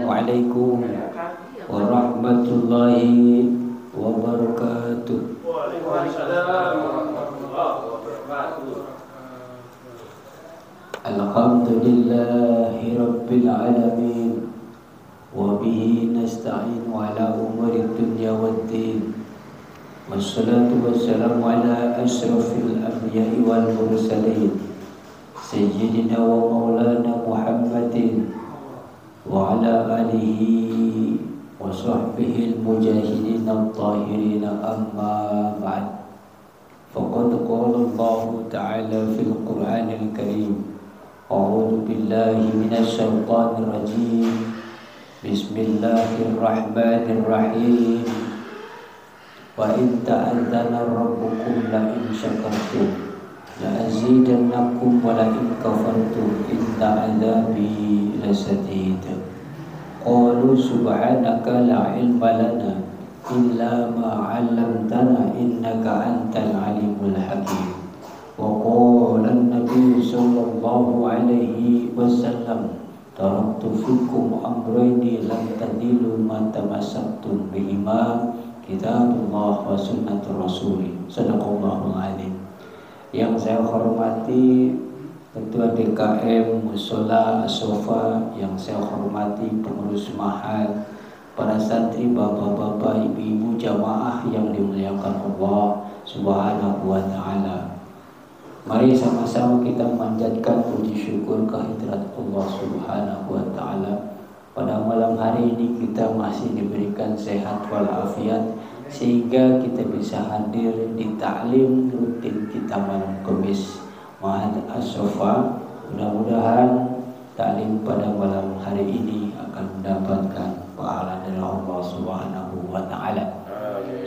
Assalamualaikum warahmatullahi wabarakatuh. Waalaikumsalam warahmatullahi wabarakatuh. Alhamdulillahi rabbil alamin. Wa bihi nasta'inu ala umuri dunya waddin. Wassalatu wassalamu ala asyrafil anbiya'i wal mursalin Sayyidina wa maulana Muhammadin wa ala alihi wa sahbihi al-mujahidin al-tahirin, amma ba'd. Faqad qala Allah ta'ala fil Qur'anil Karim, a'udzu billahi minasy syaithanir rajim. Bismillahirrahmanirrahim. Wa in ta'adzana rabbukum la in syakartum la azidannakum wa la in kafartum inna 'adzabi lasadid. Qalu subhanaka la ilma lana illa ma 'allamtana innaka antal alimul hakim. Wa qala an-nabiy sallallahu alaihi wasallam, taraktu fikum amrayni lam tadilu ma tamassaktum bihima, kitabullah wa sunnatur rasul. Sadaqallahul azim. Yang saya hormati Ketua DKM Mushola As-Sofa, yang saya hormati pengurus Mahat, para santri, bapak-bapak, ibu-ibu jamaah yang dimuliakan Allah Subhanahu wa ta'ala. Mari sama-sama kita memanjatkan puji syukur kehadirat Allah Subhanahu wa ta'ala. Pada malam hari ini kita masih diberikan sehat walafiat sehingga kita bisa hadir di taklim rutin kita malam Kamis Mahat As-Sofa. Mudah-mudahan taklim pada malam hari ini akan mendapatkan pahala dari Allah Subhanahu wa ta'ala.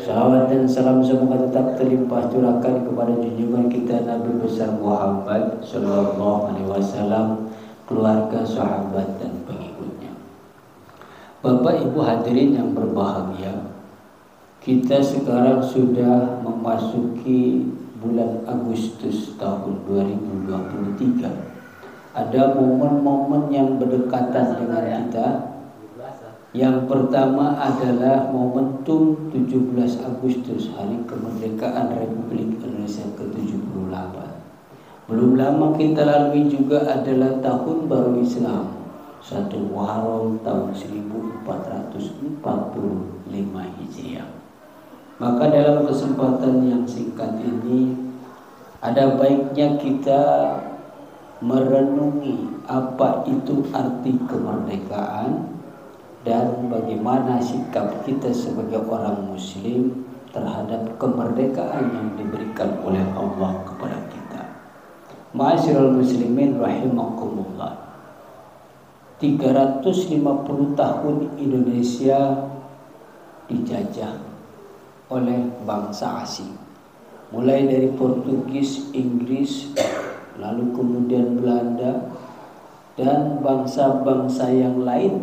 Salawat dan salam semoga tetap terlimpah curahkan kepada junjungan kita Nabi besar Muhammad sallallahu alaihi wasallam, keluarga, sahabat dan pengikutnya. Bapak Ibu hadirin yang berbahagia, kita sekarang sudah memasuki bulan Agustus tahun 2023. Ada momen-momen yang berdekatan dengan kita. Yang pertama adalah momentum 17 Agustus, hari kemerdekaan Republik Indonesia ke-78. Belum lama kita lalui juga adalah tahun baru Islam, 1 Muharram tahun 1445 Hijriah. Maka dalam kesempatan yang singkat ini ada baiknya kita merenungi apa itu arti kemerdekaan dan bagaimana sikap kita sebagai orang muslim terhadap kemerdekaan yang diberikan oleh Allah kepada kita. Ma'asyiral muslimin rahimakumullah. 350 tahun Indonesia dijajah oleh bangsa asing, mulai dari Portugis, Inggris, lalu kemudian Belanda dan bangsa-bangsa yang lain,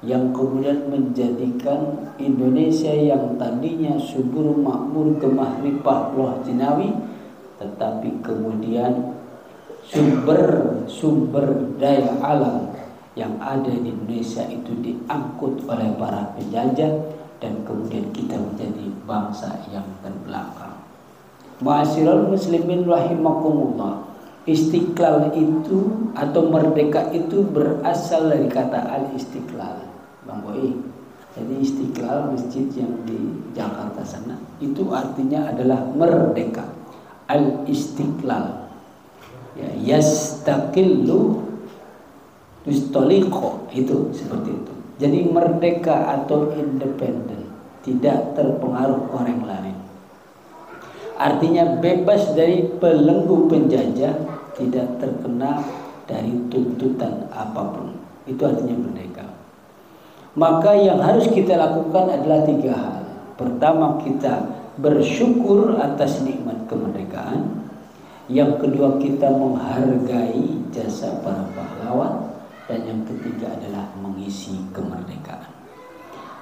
yang kemudian menjadikan Indonesia yang tadinya subur makmur gemah ripah loh jinawi, tetapi kemudian sumber daya alam yang ada di Indonesia itu diangkut oleh para penjajah, dan kemudian kita menjadi bangsa yang terbelakang. Ma'asyiral muslimin rahimakumullah. Istiqlal itu atau merdeka itu berasal dari kata al-istiqlal, Bang Boy. Jadi istiqlal, masjid yang di Jakarta sana, itu artinya adalah merdeka. Al-istiqlal, ya, yastaqillu tustoliqo, itu seperti itu. Jadi merdeka atau independen, tidak terpengaruh orang lain. Artinya bebas dari belenggu penjajah, tidak terkena dari tuntutan apapun. Itu artinya merdeka. Maka yang harus kita lakukan adalah 3 hal. Pertama, kita bersyukur atas nikmat kemerdekaan. Yang kedua, kita menghargai jasa para pahlawan. Dan yang ketiga adalah mengisi kemerdekaan.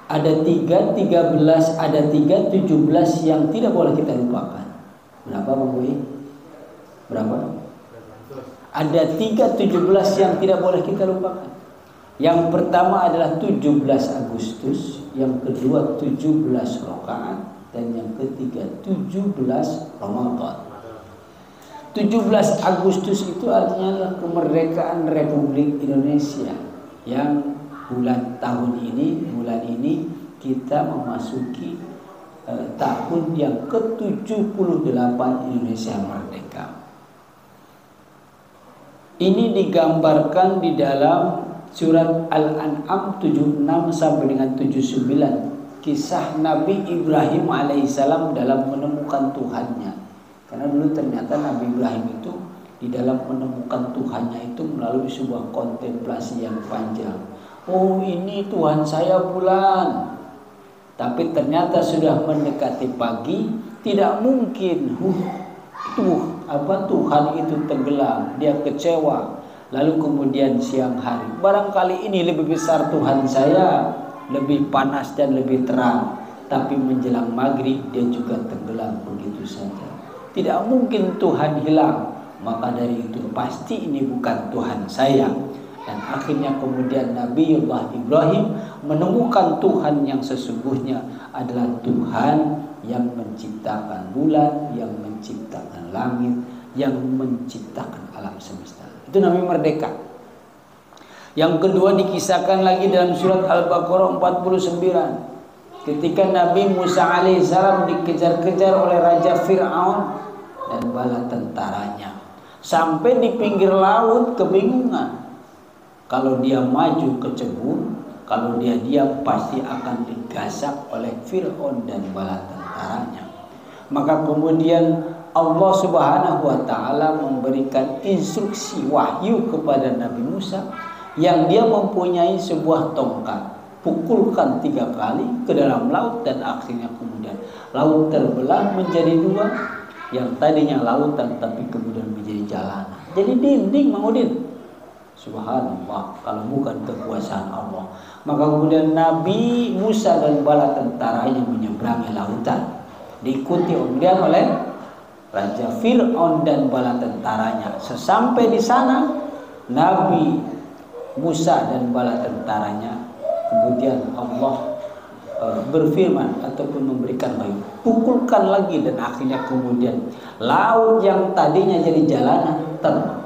Ada 3:13, ada 3:17 yang tidak boleh kita lupakan. Berapa Bang Boy? Berapa? Ada 3:17 yang tidak boleh kita lupakan. Yang pertama adalah 17 Agustus, yang kedua 17 rakaat, dan yang ketiga 17 Ramadan. 17 Agustus itu artinya adalah kemerdekaan Republik Indonesia, yang bulan ini kita memasuki tahun yang ke-78 Indonesia merdeka. Ini digambarkan di dalam surat Al-An'am 76 sampai dengan 79, kisah Nabi Ibrahim alaihissalam dalam menemukan Tuhannya. Karena dulu ternyata Nabi Ibrahim itu di dalam menemukan Tuhannya itu melalui sebuah kontemplasi yang panjang. Oh, ini Tuhan saya bulan. Tapi ternyata sudah mendekati pagi, tidak mungkin Tuhan itu tenggelam, dia kecewa. Lalu kemudian siang hari, barangkali ini lebih besar Tuhan saya, lebih panas dan lebih terang. Tapi menjelang maghrib dia juga tenggelam begitu saja. Tidak mungkin Tuhan hilang. Maka dari itu pasti ini bukan Tuhan saya. Dan akhirnya kemudian Nabiullah Ibrahim menemukan Tuhan yang sesungguhnya adalah Tuhan yang menciptakan bulan, yang menciptakan langit, yang menciptakan alam semesta. Itu namanya merdeka. Yang kedua dikisahkan lagi dalam surat Al-Baqarah 49. Ketika Nabi Musa alaihissalam dikejar-kejar oleh Raja Fir'aun dan bala tentaranya. Sampai di pinggir laut kebingungan. Kalau dia maju ke Cebun, kalau dia diam pasti akan digasak oleh Fir'aun dan bala tentaranya. Maka kemudian Allah Subhanahu wa ta'ala memberikan instruksi wahyu kepada Nabi Musa, yang dia mempunyai sebuah tongkat. Pukulkan 3 kali ke dalam laut, dan akhirnya kemudian laut terbelah menjadi 2. Yang tadinya lautan tapi kemudian menjadi jalanan, jadi dinding, Mang Udin. Subhanallah, kalau bukan kekuasaan Allah. Maka kemudian Nabi Musa dan bala tentaranya menyeberangi lautan, diikuti kemudian oleh Raja Fir'aun dan bala tentaranya. Sesampai di sana, Nabi Musa dan bala tentaranya, kemudian Allah berfirman ataupun memberikan wahyu, pukulkan lagi, dan akhirnya kemudian laut yang tadinya jadi jalanan terbang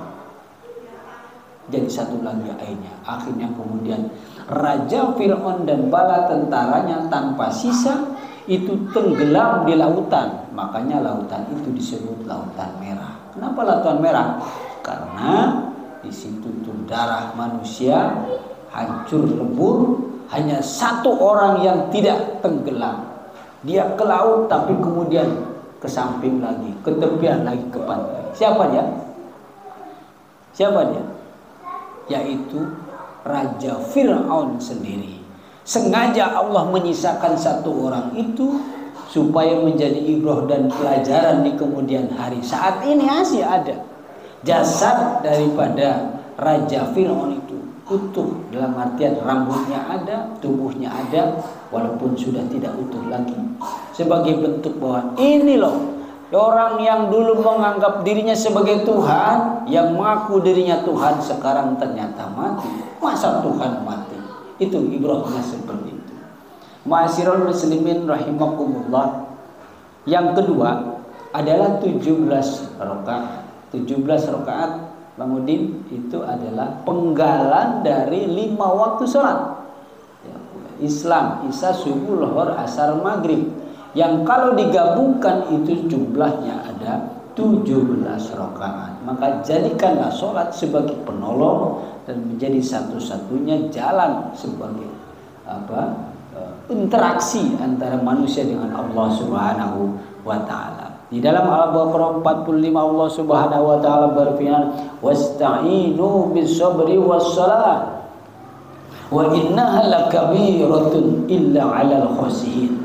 jadi satu lagi airnya. Akhirnya kemudian Raja Fir'aun dan bala tentaranya tanpa sisa itu tenggelam di lautan. Makanya lautan itu disebut Lautan Merah. Kenapa Lautan Merah? Karena di situ tuh darah manusia hancur lebur. Hanya satu orang yang tidak tenggelam. Dia ke laut tapi kemudian ke samping lagi, ke tepian lagi, ke pantai. Siapa dia? Siapa dia? Yaitu Raja Fir'aun sendiri. Sengaja Allah menyisakan satu orang itu supaya menjadi ibrah dan pelajaran di kemudian hari. Saat ini masih ada jasad daripada Raja Fir'aun itu utuh, dalam artian rambutnya ada, tubuhnya ada, walaupun sudah tidak utuh lagi, sebagai bentuk bahwa ini loh orang yang dulu menganggap dirinya sebagai Tuhan, yang mengaku dirinya Tuhan, sekarang ternyata mati. Masa Tuhan mati? Itu ibrahnya seperti itu. Ma'asyiral muslimin rahimakumullah. Yang kedua adalah 17 rakaat. 17 rakaat, Bang Udin, itu adalah penggalan dari 5 waktu sholat Islam, Isya, subuh, lohor, asar, maghrib, yang kalau digabungkan itu jumlahnya ada 17 rakaat. Maka jadikanlah sholat sebagai penolong dan menjadi satu-satunya jalan sebagai interaksi antara manusia dengan Allah Subhanahu wa ta'ala. Di dalam Al-Baqarah 45 Allah Subhanahu wa ta'ala berfirman, wasta'inu bis-sabri was-salah wa innaha lakabiratun illa 'alal khashiyin.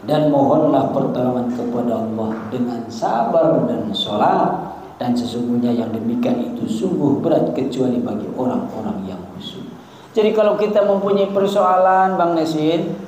Dan mohonlah pertolongan kepada Allah dengan sabar dan salat, dan sesungguhnya yang demikian itu sungguh berat kecuali bagi orang-orang yang khusyuk. Jadi kalau kita mempunyai persoalan, Bang Nesin,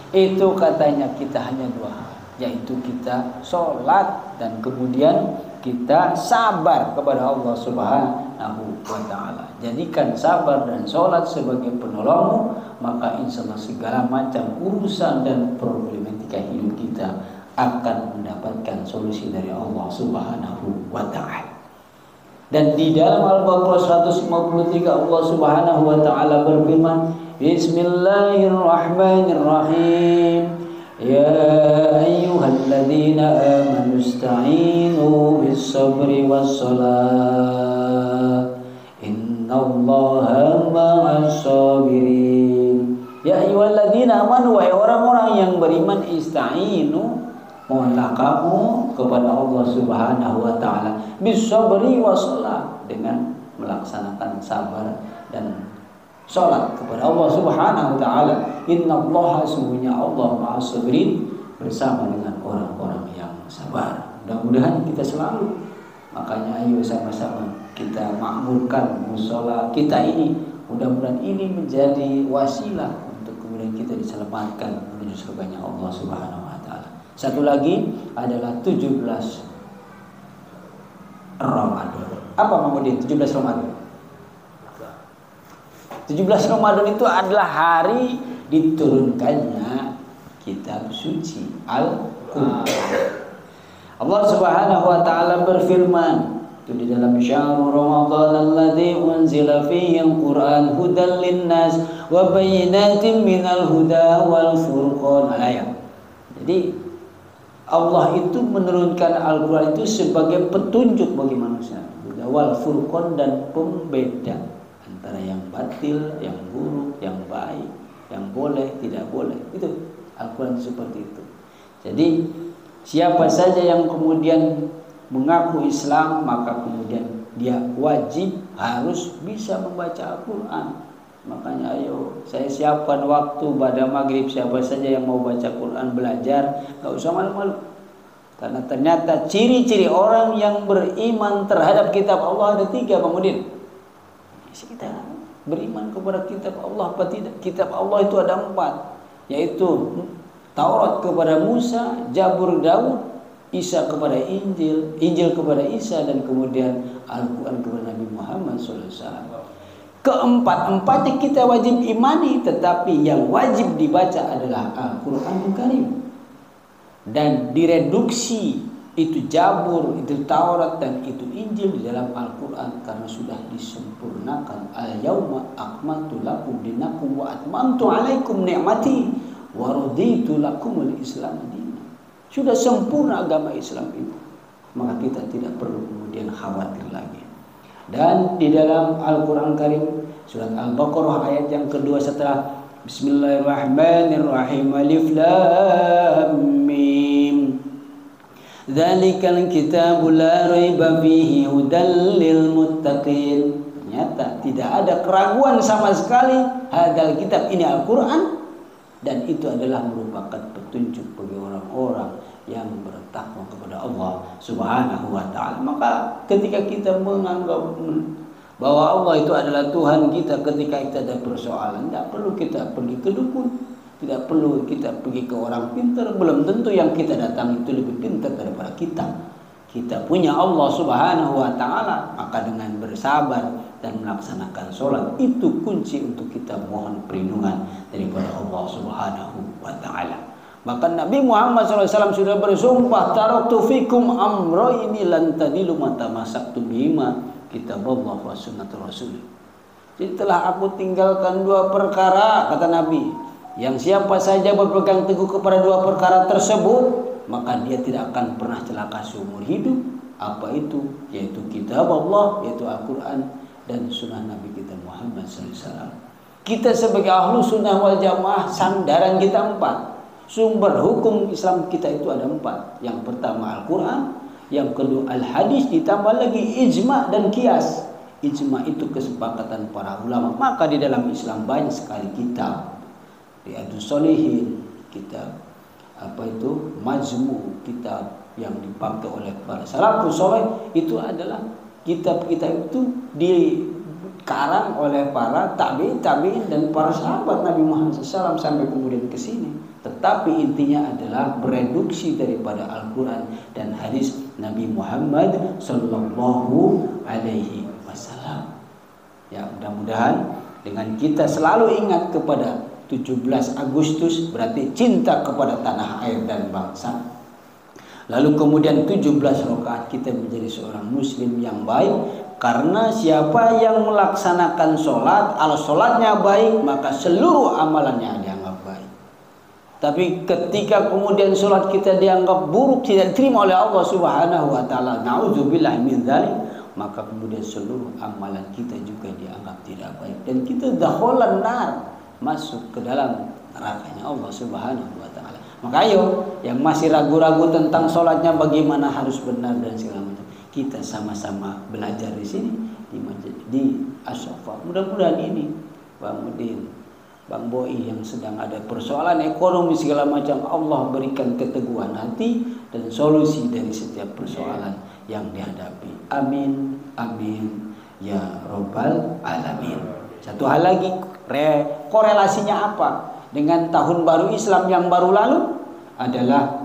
itu katanya kita hanya 2 hal, yaitu kita sholat dan kemudian kita sabar kepada Allah Subhanahu wa ta'ala. Jadikan sabar dan sholat sebagai penolongmu, maka insya Allah segala macam urusan dan problematika hidup kita akan mendapatkan solusi dari Allah Subhanahu wa ta'ala. Dan di dalam Al-Baqarah 153 Allah Subhanahu wa ta'ala berfirman, Bismillahirrahmanirrahim. Ya ayyuhalladzina amanu ista'inu bis-sabri was-salat. Innallaha ma'as-sabirin. Ya ayyuhalladzina amanu, wahai orang-orang yang beriman, ista'inu, mohonlah kamu kepada Allah Subhanahu wa ta'ala bis-sabri was-salat, dengan melaksanakan sabar dan salat kepada Allah Subhanahu wa ta'ala. Innallaha, sungguhnya Allah ma'as-sabirin, bersama dengan orang-orang yang sabar. Mudah-mudahan kita selalu, makanya ayo sama-sama kita makmurkan mushola kita ini. Mudah-mudahan ini menjadi wasilah untuk kemudian kita diselamatkan menuju surganya Allah Subhanahu wa ta'ala. Satu lagi adalah 17 Ramadan. Apa Mahmudin 17 Ramadan? 17 Ramadan itu adalah hari diturunkannya kitab suci Al-Quran. Allah Subhanahu wa ta'ala berfirman itu di dalam syahrul Ramadan alladzi unzila fihi al-Quran hudan linnas wa bayyinatin minal huda wal furqan. Jadi Allah itu menurunkan Al-Quran itu sebagai petunjuk bagi manusia, huda wal furqan, dan pembeda antara yang batil, yang buruk, yang baik, yang boleh, tidak boleh. Itu Al-Quran seperti itu. Jadi siapa saja yang kemudian mengaku Islam, maka kemudian dia wajib harus bisa membaca Al-Quran. Makanya ayo saya siapkan waktu pada maghrib, siapa saja yang mau baca Quran, belajar, gak usah malu-malu. Karena ternyata ciri-ciri orang yang beriman terhadap kitab Allah ada 3, Bang Udin. Kita beriman kepada kitab Allah apa tidak? Kitab Allah itu ada 4, yaitu Taurat kepada Musa, Zabur Daud, Isa kepada Injil, Injil kepada Isa, dan kemudian Al-Quran kepada Nabi Muhammad SAW. Keempat-empatnya kita wajib imani, tetapi yang wajib dibaca adalah Al-Quranul Karim. Dan direduksi itu Zabur, itu Taurat, dan itu Injil di dalam Al-Quran karena sudah disempurnakan. Al-yawma akmaltu lakum dinakum wa atmamtu alaikum ni'mati wa raditu lakumul Islam dinan. Sudah sempurna agama Islam itu, maka kita tidak perlu kemudian khawatir lagi. Dan di dalam Al-Quran Karim surat Al-Baqarah ayat yang kedua setelah Bismillahirrahmanirrahim, Alif Lam Mim, Dzalikal kitabu la raiba fihi hudal lil muttaqin. Ternyata tidak ada keraguan sama sekali, hadal kitab ini Al-Quran, dan itu adalah merupakan petunjuk bagi orang-orang yang bertakwa kepada Allah Subhanahu wa ta'ala. Maka ketika kita menganggap bahwa Allah itu adalah Tuhan kita, ketika kita ada persoalan, tidak perlu kita pergi ke dukun, tidak perlu kita pergi ke orang pintar. Belum tentu yang kita datang itu lebih pintar daripada kita. Kita punya Allah Subhanahu wa ta'ala, maka dengan bersabar dan melaksanakan sholat itu kunci untuk kita mohon perlindungan daripada Allah Subhanahu wa ta'ala. Maka Nabi Muhammad SAW sudah bersumpah, taraktu fikum amroini lan tadilu ma tamassaktum bihima, kitabullah wa sunnatur rasul. Jadi telah aku tinggalkan 2 perkara, kata Nabi, yang siapa saja berpegang teguh kepada 2 perkara tersebut, maka dia tidak akan pernah celaka seumur hidup. Apa itu? Yaitu kitab Allah, yaitu Al-Quran, dan sunnah Nabi kita Muhammad SAW. Kita sebagai ahlu sunnah wal jamaah, sandaran kita 4. Sumber hukum Islam kita itu ada 4. Yang pertama Al-Quran, yang kedua Al-Hadis, ditambah lagi ijma dan qiyas. Ijma itu kesepakatan para ulama. Maka di dalam Islam banyak sekali kitab. Riyadhus Shalihin, kitab Majmu, kitab yang dipakai oleh para salafus saleh, itu adalah kitab-kitab itu dikarang oleh para tabi'in dan para sahabat Nabi Muhammad SAW sampai kemudian ke sini. Tetapi intinya adalah bereduksi daripada Al-Quran dan hadis Nabi Muhammad Sallallahu Alaihi Wasallam. Ya, mudah-mudahan dengan kita selalu ingat kepada 17 Agustus berarti cinta kepada tanah air dan bangsa. Lalu kemudian 17 rakaat kita menjadi seorang muslim yang baik. Karena siapa yang melaksanakan sholat, kalau sholatnya baik, maka seluruh amalannya dianggap baik. Tapi ketika kemudian sholat kita dianggap buruk, tidak diterima oleh Allah Subhanahu wa Ta'ala, na'udzubillah min dzalik, maka kemudian seluruh amalan kita juga dianggap tidak baik. Dan kita dakhalan nar, masuk ke dalam nerakanya Allah Subhanahu wa Ta'ala. Maka ayo, yang masih ragu-ragu tentang sholatnya bagaimana harus benar dan segala macam, kita sama-sama belajar di sini di As-Safa. Mudah-mudahan ini Bang Udin, Bang Boi yang sedang ada persoalan ekonomi segala macam, Allah berikan keteguhan hati dan solusi dari setiap persoalan yang dihadapi. Amin, amin ya Rabbal Alamin. Satu hal lagi, korelasinya apa dengan tahun baru Islam yang baru lalu adalah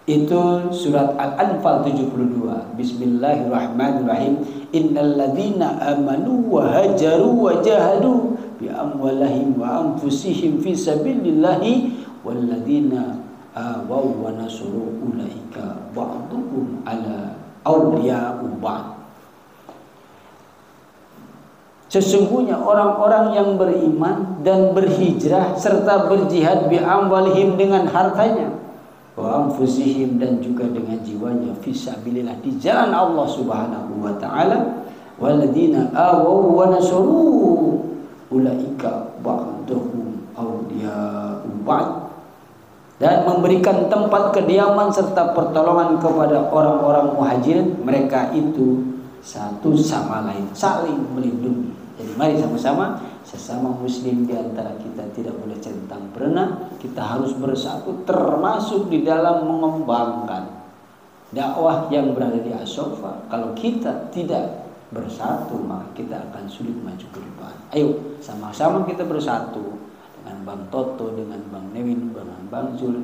itu surat Al-Anfal 72. Bismillahirrahmanirrahim. Innal ladzina amanu wa hajaru wa jahadu bi amwalihim wa anfusihim fi sabilillahi wal ladzina awaw wa nasru ulaika ba'duhum ala awliya'u ba'd. Sesungguhnya orang-orang yang beriman dan berhijrah serta berjihad bi amwalihim dengan hartanya, wa anfusihim dan juga dengan jiwanya, fisabilillah di jalan Allah Subhanahu wa Ta'ala, walladzina awaw wa nasru ulaika ba'duhum awliya'u ba'd, dan memberikan tempat kediaman serta pertolongan kepada orang-orang muhajirin, mereka itu satu sama lain saling melindungi. Jadi mari sama-sama, sesama muslim di antara kita tidak boleh centang berenang, kita harus bersatu termasuk di dalam mengembangkan dakwah yang berada di As-Safa. Kalau kita tidak bersatu, maka kita akan sulit maju ke depan. Ayo sama-sama kita bersatu dengan Bang Toto, dengan Bang Nevin, dengan Bang Zul,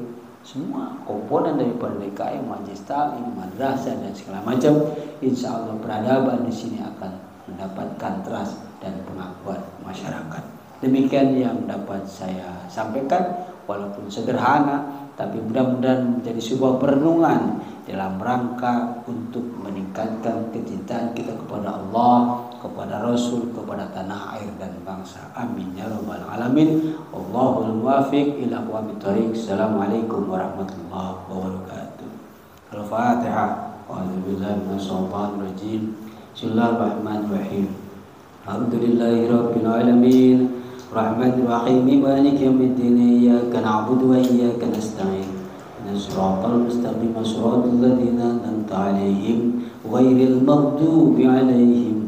semua komponen daripada DKM, Majelis Ta'lim, madrasah dan segala macam. Insya Allah peradaban di sini akan mendapatkan trust dan pengakuan masyarakat. Demikian yang dapat saya sampaikan, walaupun sederhana, tapi mudah-mudahan menjadi sebuah perenungan dalam rangka untuk meningkatkan kecintaan kita kepada Allah, kepada Rasul, kepada tanah air dan bangsa. Amin ya Rabbal Alamin. Allahul muwafiq ila aqwamit thoriq. Assalamualaikum warahmatullahi wabarakatuh. Al-Fatihah. A'udzubillahi minasyaitonir rajim. Bismillahirrahmanirrahim. Alhamdulillahi rabbil alamin. Rahmanir rahim. Maliki yaumiddin. Iyyaka na'budu wa iyyaka nasta'in. Shiratal mustaqim. Shiratal ladzina an'amta 'alaihim ghairil maghdubi 'alaihim